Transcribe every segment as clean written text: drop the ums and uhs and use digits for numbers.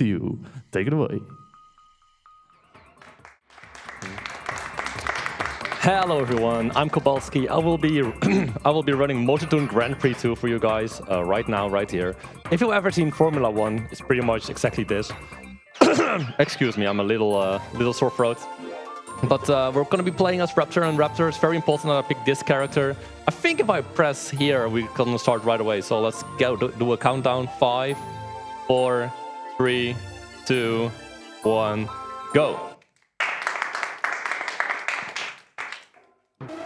2. Take it away. Hello everyone, I'm Kobaltski. I will be running Toon Grand Prix 2 for you guys right now, right here. If you've ever seen Formula 1, it's pretty much exactly this. Excuse me, I'm a little sore throat. But we're going to be playing as Raptor, and Raptor is very important that I pick this character. I think if I press here, we can start right away. So let's go do a countdown. 5, 4, 3, 2, 1, go.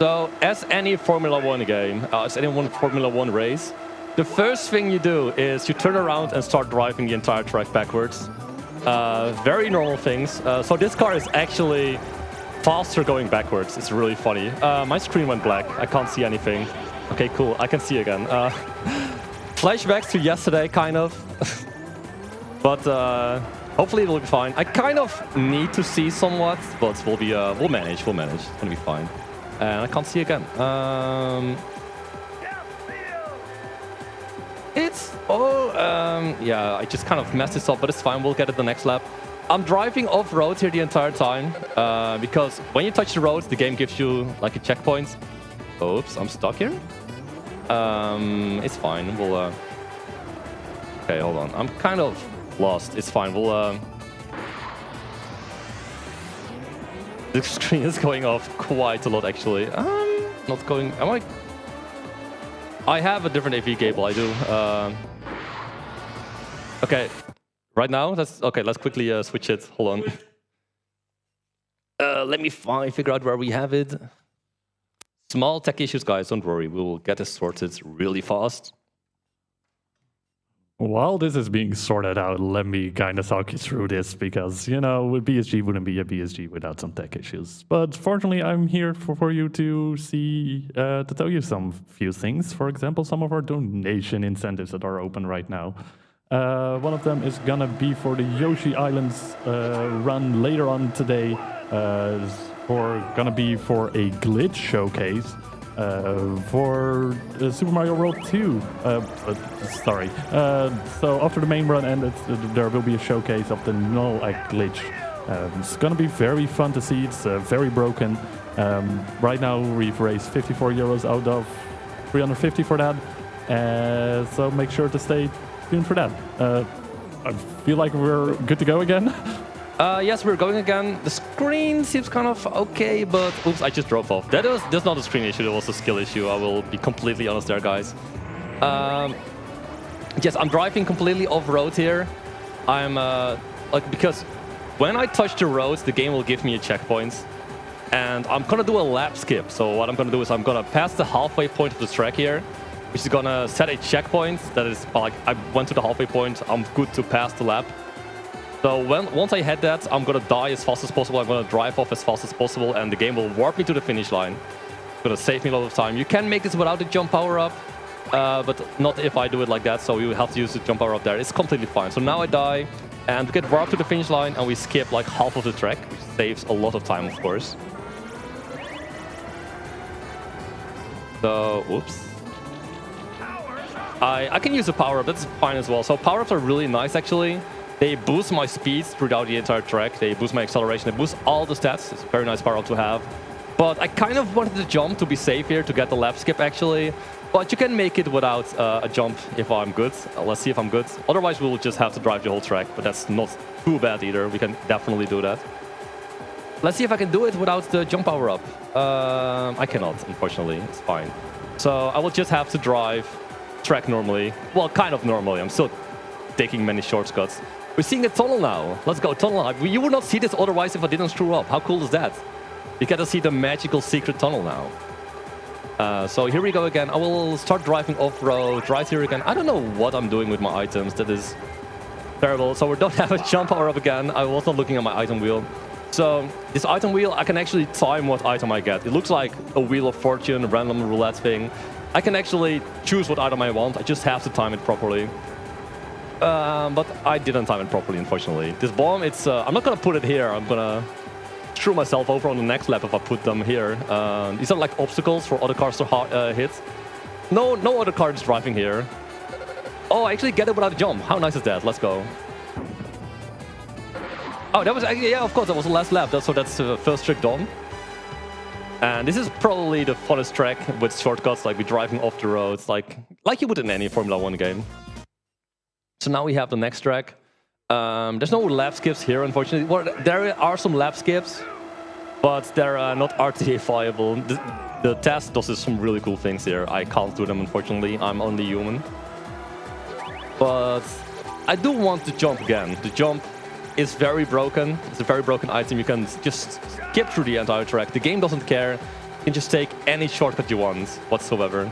So, as any Formula 1 game, as any Formula 1 race, the first thing you do is you turn around and start driving the entire track backwards. Very normal things. So this car is actually faster going backwards. It's really funny. My screen went black. I can't see anything. Okay, cool. I can see again. Flashbacks to yesterday, kind of. But hopefully it'll be fine. I kind of need to see somewhat, but we'll manage. We'll manage. It's gonna be fine. And I can't see again. Yeah, I just kind of messed this up, but it's fine. We'll get it the next lap. I'm driving off-road here the entire time because when you touch the road, the game gives you like a checkpoint. Oops, I'm stuck here. It's fine. We'll. Okay, hold on. I'm kind of lost. It's fine. We'll. The screen is going off quite a lot, actually. Not going. Am I? I have a different AV cable. I do. Okay. Right now, let's quickly switch it. Hold on. Let me figure out where we have it. Small tech issues, guys. Don't worry. We will get this sorted really fast. While this is being sorted out, let me kind of talk you through this because, you know, BSG wouldn't be a BSG without some tech issues. But fortunately, I'm here for you to see, to tell you some few things. For example, some of our donation incentives that are open right now. One of them is gonna be for the Yoshi Islands run later on today. Gonna be for a glitch showcase. For Super Mario World 2. Sorry. So after the main run ended, there will be a showcase of the null glitch. It's gonna be very fun to see. It's very broken. Right now we've raised 54 euros out of 350 for that. So make sure to stay tuned for that. I feel like we're good to go again. Yes, we're going again. The screen seems kind of okay, but oops, I just drove off. That's not a screen issue, that was a skill issue. I will be completely honest there, guys. Yes, I'm driving completely off-road here. I'm because when I touch the roads, the game will give me a checkpoint. And I'm gonna do a lap skip. So what I'm gonna do is I'm gonna pass the halfway point of the track here, which is gonna set a checkpoint. That is like, I went to the halfway point, I'm good to pass the lap. So once I hit that, I'm gonna die as fast as possible. I'm gonna drive off as fast as possible, and the game will warp me to the finish line. It's gonna save me a lot of time. You can make this without the jump power up, but not if I do it like that. So you have to use the jump power up there. It's completely fine. So now I die, and we get warped to the finish line, and we skip like half of the track, which saves a lot of time, of course. So, whoops. I can use the power up. That's fine as well. So power ups are really nice, actually. They boost my speeds throughout the entire track. They boost my acceleration. They boost all the stats. It's a very nice power up to have. But I kind of wanted to jump to be safe here to get the lap skip, actually. But you can make it without a jump if I'm good. Let's see if I'm good. Otherwise, we'll just have to drive the whole track. But that's not too bad either. We can definitely do that. Let's see if I can do it without the jump power up. I cannot, unfortunately. It's fine. So I will just have to drive track normally. Well, kind of normally. I'm still taking many shortcuts. We're seeing a tunnel now. Let's go, tunnel. You would not see this otherwise if I didn't screw up. How cool is that? You get to see the magical secret tunnel now. So here we go again. I will start driving off-road, right here again. I don't know what I'm doing with my items. That is terrible. So we don't have a jump power up again. I was not looking at my item wheel. So this item wheel, I can actually time what item I get. It looks like a Wheel of Fortune, a random roulette thing. I can actually choose what item I want. I just have to time it properly. But I didn't time it properly, unfortunately. This bomb, it's I'm not gonna put it here. I'm gonna screw myself over on the next lap if I put them here. These are like obstacles for other cars to hit. No other car is driving here. Oh, I actually get it without a jump. How nice is that? Let's go. Oh, that was actually, yeah, of course, that was the last lap. So that's the first trick done. And this is probably the funnest track with shortcuts, like we're driving off the roads, like you would in any Formula 1 game. So now we have the next track. There's no lap skips here, unfortunately. Well, there are some lap skips, but they're not RTA viable. The test does some really cool things here. I can't do them, unfortunately. I'm only human. But I do want to jump again. The jump is very broken. It's a very broken item. You can just skip through the entire track. The game doesn't care. You can just take any shortcut you want whatsoever.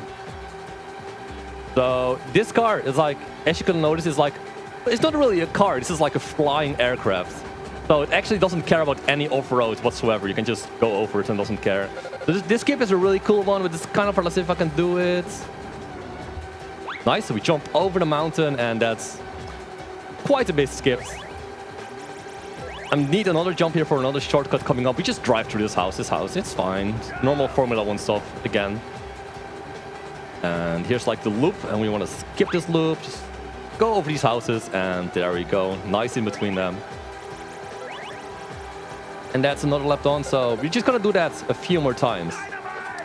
So this car is like, as you can notice, is like, it's not really a car. This is like a flying aircraft. So it actually doesn't care about any off-road whatsoever. You can just go over it and doesn't care. So this skip is a really cool one with this kind of, let's see if I can do it. Nice, so we jump over the mountain and that's quite a bit skipped. I need another jump here for another shortcut coming up. We just drive through this house, it's fine. Normal Formula 1 stuff again. And here's like the loop and we want to skip this loop. Just go over these houses and there we go. Nice in between them. And that's another lap done, so we're just gonna do that a few more times.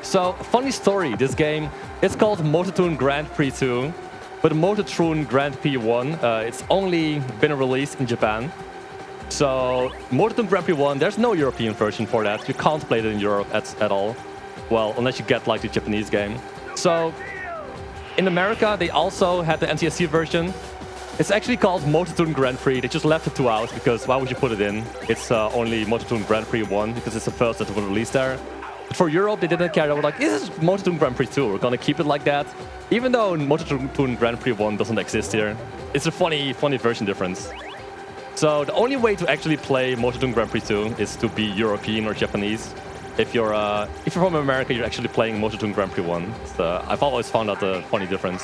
So, funny story, this game, it's called Toon Grand Prix 2, but Toon Grand Prix 1, it's only been released in Japan. So, Toon Grand Prix 1, there's no European version for that. You can't play it in Europe at all. Well, unless you get like the Japanese game. So, in America, they also had the NTSC version. It's actually called Toon Grand Prix. They just left the 2 out because why would you put it in? It's only Toon Grand Prix 1 because it's the first that was released there. But for Europe, they didn't care. They were like, this is Toon Grand Prix 2. We're gonna keep it like that. Even though Toon Grand Prix 1 doesn't exist here. It's a funny version difference. So the only way to actually play Toon Grand Prix 2 is to be European or Japanese. If you're from America, you're actually playing Toon Grand Prix 1. So I've always found that a funny difference.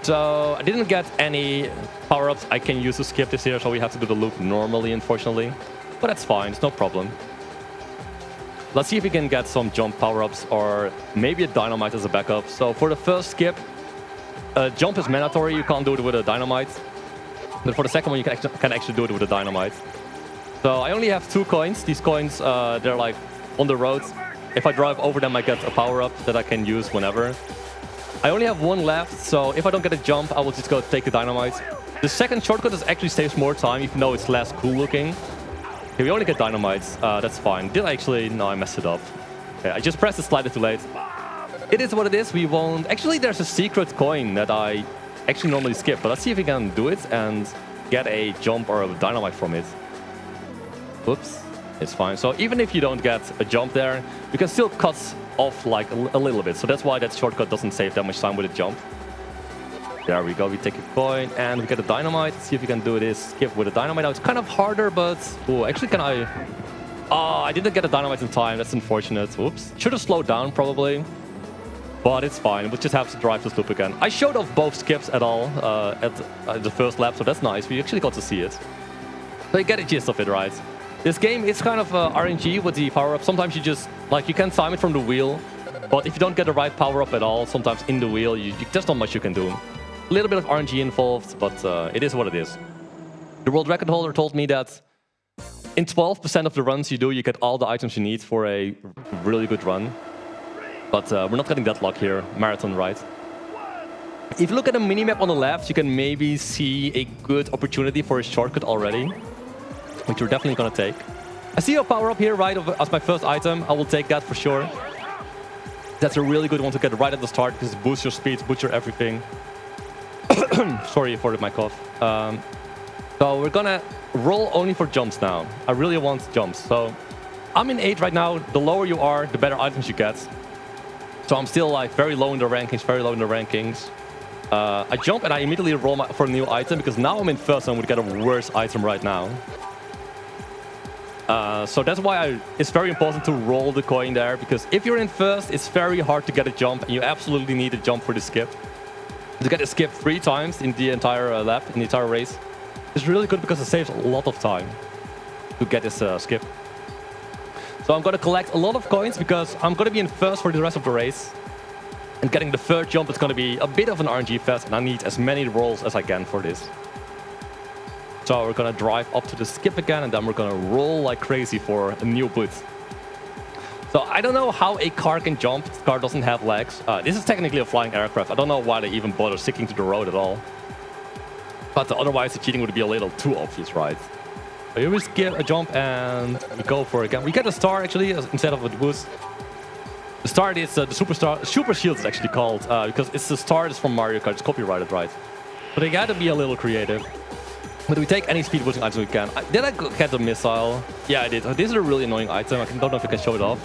So I didn't get any power-ups I can use to skip this here, so we have to do the loop normally, unfortunately. But that's fine, it's no problem. Let's see if we can get some jump power-ups or maybe a dynamite as a backup. So for the first skip, jump is mandatory, you can't do it with a dynamite. But for the second one, you can actually do it with a dynamite. So I only have 2 coins. These coins, they're like on the road. If I drive over them, I get a power-up that I can use whenever. I only have 1 left, so if I don't get a jump, I will just go take the dynamite. The second shortcut actually saves more time, even though it's less cool looking. Okay, we only get dynamites, that's fine. Did I actually? No, I messed it up. Okay, I just pressed the slider too late. It is what it is, we won't... Actually, there's a secret coin that I actually normally skip, but let's see if we can do it and get a jump or a dynamite from it. Oops, it's fine. So even if you don't get a jump there, you can still cut off like a little bit. So that's why that shortcut doesn't save that much time with a jump. There we go, we take a coin and we get a dynamite. Let's see if we can do this skip with a dynamite. Now it's kind of harder, but... Oh, actually can I... Oh, I didn't get a dynamite in time. That's unfortunate. Oops. Should have slowed down probably. But it's fine. We'll just have to drive this loop again. I showed off both skips at all at the first lap, so that's nice. We actually got to see it. So you get a gist of it, right? This game is kind of RNG with the power-up. Sometimes you just, like, you can time it from the wheel. But if you don't get the right power-up at all, sometimes in the wheel, there's not much you can do. A little bit of RNG involved, but it is what it is. The world record holder told me that in 12% of the runs you do, you get all the items you need for a really good run. But we're not getting that luck here. Marathon, right? If you look at the minimap on the left, you can maybe see a good opportunity for a shortcut already, which we're definitely going to take. I see a power-up here, right, as my first item. I will take that for sure. That's a really good one to get right at the start, because it boosts your speed, boosts your everything. Sorry for my cough. So we're going to roll only for jumps now. I really want jumps. So I'm in 8 right now. The lower you are, the better items you get. So I'm still like very low in the rankings, I jump and I immediately roll for a new item because now I'm in first and I would get a worse item right now. So that's why it's very important to roll the coin there, because if you're in first, it's very hard to get a jump and you absolutely need a jump for the skip. To get a skip 3 times in the entire lap, in the entire race, is really good because it saves a lot of time to get this skip. So I'm going to collect a lot of coins because I'm going to be in first for the rest of the race. And getting the third jump is going to be a bit of an RNG fest, and I need as many rolls as I can for this. So we're gonna drive up to the skip again, and then we're gonna roll like crazy for a new boost. So I don't know how a car can jump. This car doesn't have legs. This is technically a flying aircraft. I don't know why they even bother sticking to the road at all. But otherwise the cheating would be a little too obvious, right? So here we skip a jump and we go for it again. We get a star actually instead of a boost. The star is the Super Shield is actually called because it's the star is from Mario Kart. It's copyrighted, right? But they gotta be a little creative. But we take any speed boosting items we can. Did I get the missile? Yeah, I did. This is a really annoying item. I don't know if I can show it off.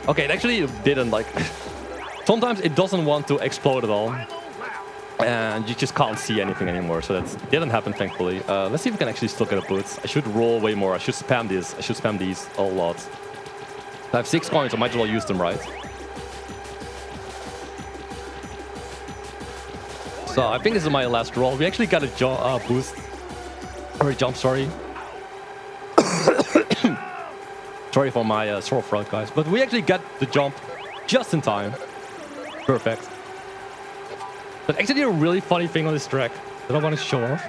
Okay, it actually didn't like... Sometimes it doesn't want to explode at all. And you just can't see anything anymore. So that didn't happen, thankfully. Let's see if we can actually still get a boost. I should roll way more. I should spam this. I should spam these a lot. I have 6 coins. I might as well use them, right? So I think this is my last roll. We actually got a boost. Or a jump, sorry. Sorry for my sore throat, guys. But we actually got the jump just in time. Perfect. But actually a really funny thing on this track that I want to show off.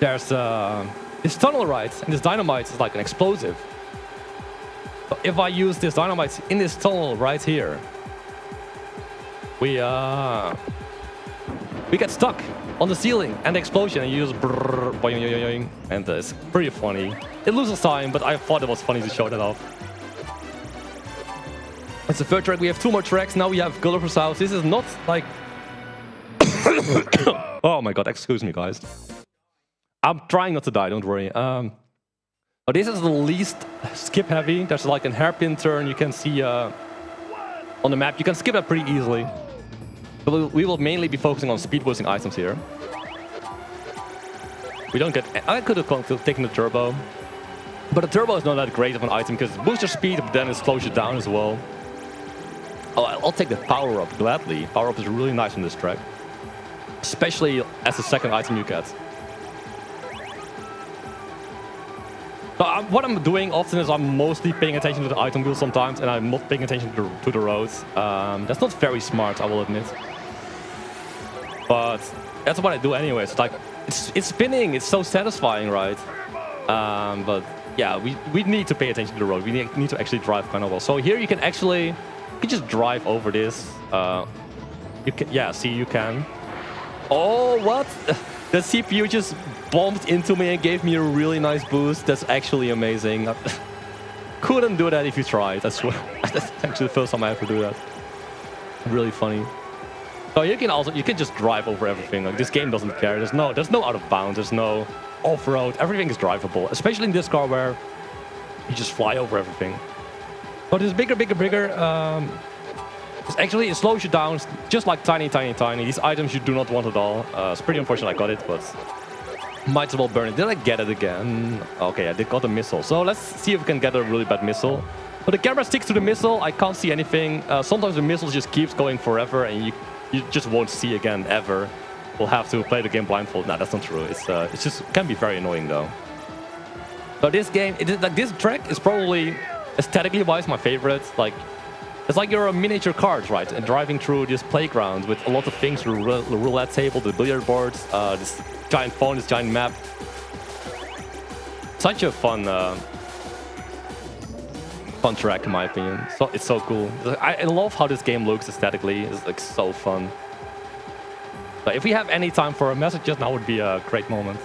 There's this tunnel right, and this dynamite is like an explosive. So if I use this dynamite in this tunnel right here, we get stuck on the ceiling and the explosion, and you use brrr, boing, boing, boing, and it's pretty funny. It loses time, but I thought it was funny to show that off. It's the third track. We have 2 more tracks. Now we have Gulliver's House. This is not like... Oh my god, excuse me, guys. I'm trying not to die, don't worry. But this is the least skip heavy. There's like a hairpin turn you can see on the map. You can skip that pretty easily. But we will mainly be focusing on speed boosting items here. We don't get... I could have taken the turbo. But the turbo is not that great of an item because it boosts your speed, but then it slows you down as well. Oh, I'll take the power up gladly. Power up is really nice on this track. Especially as the second item you get. So what I'm doing often is I'm mostly paying attention to the item wheel sometimes, and I'm not paying attention to the roads. That's not very smart, I will admit. But that's what I do anyway. It's like it's spinning. It's so satisfying, right? But yeah, we need to pay attention to the road. We need to actually drive kind of well. So here you can actually just drive over this. You can, yeah, see, you can. Oh, what? The CPU just bumped into me and gave me a really nice boost. That's actually amazing. Couldn't do that if you tried, I swear. That's actually the first time I have to do that. Really funny. So you can just drive over everything. Like, this game doesn't care. There's no out of bounds. There's no off-road. Everything is drivable, especially in this car where you just fly over everything. But it's bigger. Actually, it slows you down just like tiny. These items you do not want at all. It's pretty unfortunate I got it, but might as well burn it. Did I get it again? Okay, I did got a missile. So let's see if we can get a really bad missile. But the camera sticks to the missile. I can't see anything. Sometimes the missile just keeps going forever, and you just won't see again ever. We'll have to play the game blindfold. No, that's not true. It's just can be very annoying though. So this game, this track is probably aesthetically wise my favorite. Like, it's like you're a miniature cars, right? And driving through this playground with a lot of things, the roulette table, the billiard boards, this giant phone, this giant map. Such a fun track in my opinion. So it's so cool. I love how this game looks aesthetically. It's like so fun. But if we have any time for a message, just now would be a great moment.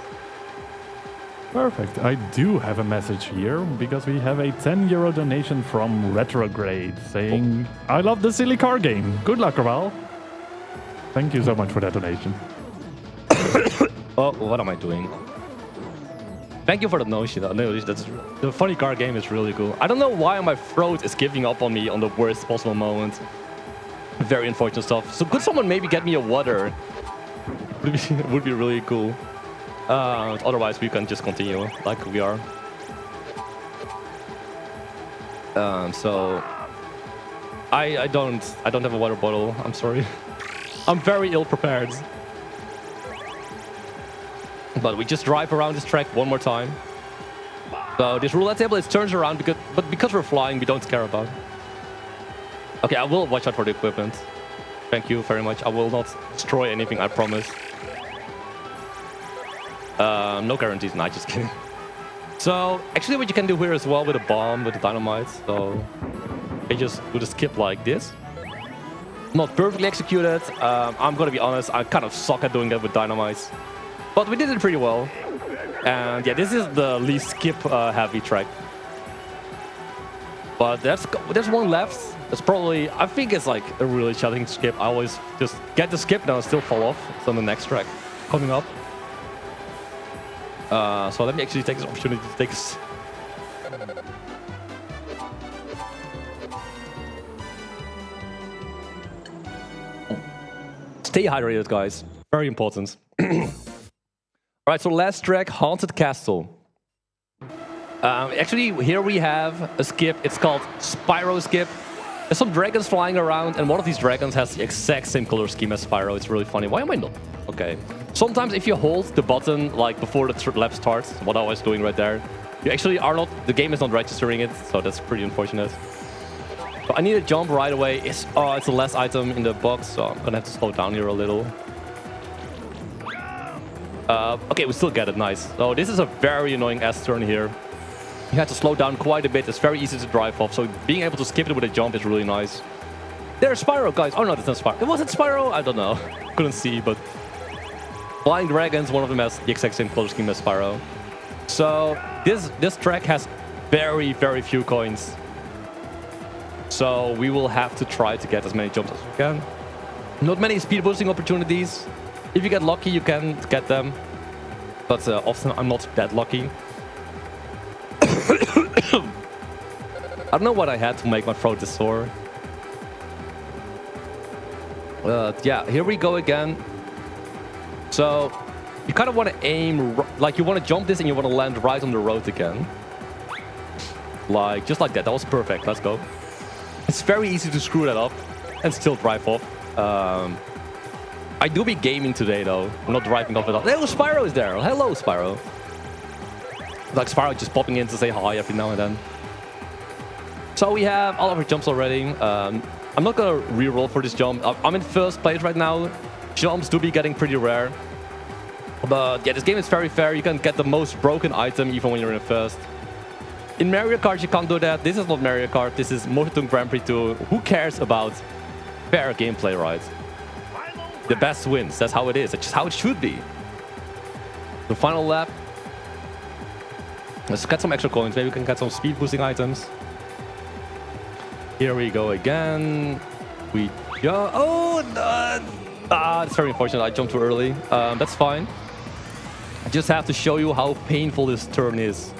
Perfect. I do have a message here because we have a €10 donation from Retrograde saying, I love the silly car game. Good luck, Raval. Thank you so much for that donation. Oh, what am I doing? Thank you for the donation. The funny car game is really cool. I don't know why my throat is giving up on me on the worst possible moment. Very unfortunate stuff. So could someone maybe get me a water? Would be really cool. Otherwise, we can just continue like we are. So I don't have a water bottle. I'm sorry. I'm very ill prepared. But we just drive around this track one more time. So this roulette table is turns around because we're flying, we don't care about. Okay, I will watch out for the equipment. Thank you very much. I will not destroy anything, I promise. No guarantees, not just kidding. So actually what you can do here as well with a bomb, with the dynamite, so you just do the skip like this. Not perfectly executed. I'm gonna be honest, I kind of suck at doing that with dynamites. But we did it pretty well. And yeah, this is the least skip heavy track. But there's one left. That's probably, I think it's like a really challenging skip. I always just get the skip, then still fall off. It's on the next track coming up. So let me actually take this opportunity to take this. Stay hydrated, guys. Very important. Alright, so last track, Haunted Castle. Actually, here we have a skip. It's called Spyro Skip. There's some dragons flying around, and one of these dragons has the exact same color scheme as Spyro. It's really funny. Why am I not? Okay. Sometimes if you hold the button like before the lap starts, what I was doing right there, you actually are not, the game is not registering it, so that's pretty unfortunate. So I need to jump right away. It's the last item in the box, so I'm gonna have to slow down here a little. Okay, we still get it, nice. So this is a very annoying S-turn here. You have to slow down quite a bit. It's very easy to drive off, so being able to skip it with a jump is really nice. There's Spyro, guys. Oh no, that's not Spyro. Was it Spyro? I don't know. Couldn't see, but Flying Dragons, one of them has the exact same color scheme as Spyro. So this track has very, very few coins. So we will have to try to get as many jumps as we can. Not many speed boosting opportunities. If you get lucky, you can get them. But often I'm not that lucky. I don't know what I had to make my throat this sore. Yeah, here we go again. So you kind of want to aim, like you want to jump this and you want to land right on the road again. Like, just like that. That was perfect. Let's go. It's very easy to screw that up and still drive off. I do be gaming today, though. I'm not driving off at all. Oh, Spyro is there. Hello, Spyro. Like Spyro just popping in to say hi every now and then. So we have all of our jumps already. I'm not gonna re-roll for this jump. I'm in first place right now. Jumps do be getting pretty rare. But yeah, this game is very fair. You can get the most broken item even when you're in first. In Mario Kart, you can't do that. This is not Mario Kart. This is Toon Grand Prix 2. Who cares about fair gameplay, right? The best wins. That's how it is. That's just how it should be. The final lap. Let's get some extra coins. Maybe we can get some speed boosting items. Here we go again. We go. Oh, it's very unfortunate. I jumped too early. That's fine. I just have to show you how painful this turn is.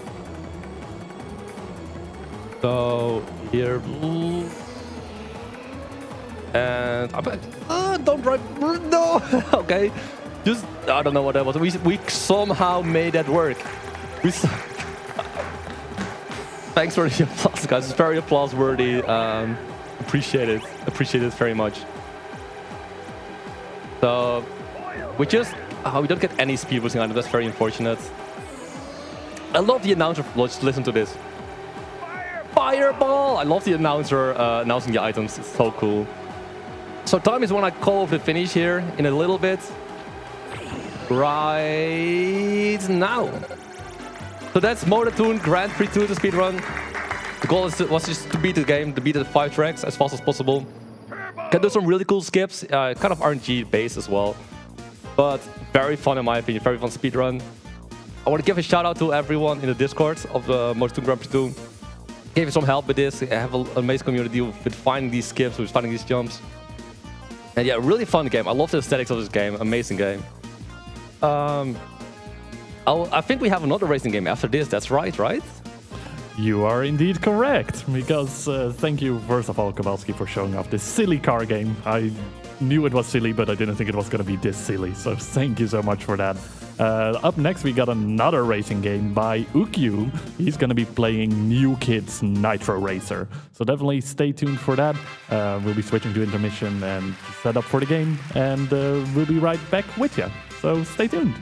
So here, and don't drive. No. Okay. Just I don't know what that was. We somehow made that work. Thanks for the applause, guys. It's very applause-worthy. Appreciate it. Appreciate it very much. So we don't get any speed boosting item. That's very unfortunate. I love the announcer. Let's listen to this. Fireball! I love the announcer announcing the items. It's so cool. So time is when I call off the finish here in a little bit. Right now. So that's Toon Grand Prix 2 to speedrun. The goal was just to beat the game, to beat the 5 tracks as fast as possible. Can do some really cool skips, kind of RNG based as well. But very fun in my opinion, very fun speedrun. I want to give a shout out to everyone in the Discord of the Toon Grand Prix 2. Gave me some help with this. I have an amazing community with finding these skips, with finding these jumps. And yeah, really fun game. I love the aesthetics of this game. Amazing game. I think we have another racing game after this. That's right? You are indeed correct, because thank you, first of all, Kobaltski, for showing off this silly car game. I knew it was silly, but I didn't think it was going to be this silly, so thank you so much for that. Up next, we got another racing game by Ukyu. He's going to be playing New Kids Nitro Racer, so definitely stay tuned for that. We'll be switching to intermission and set up for the game, and we'll be right back with you, so stay tuned.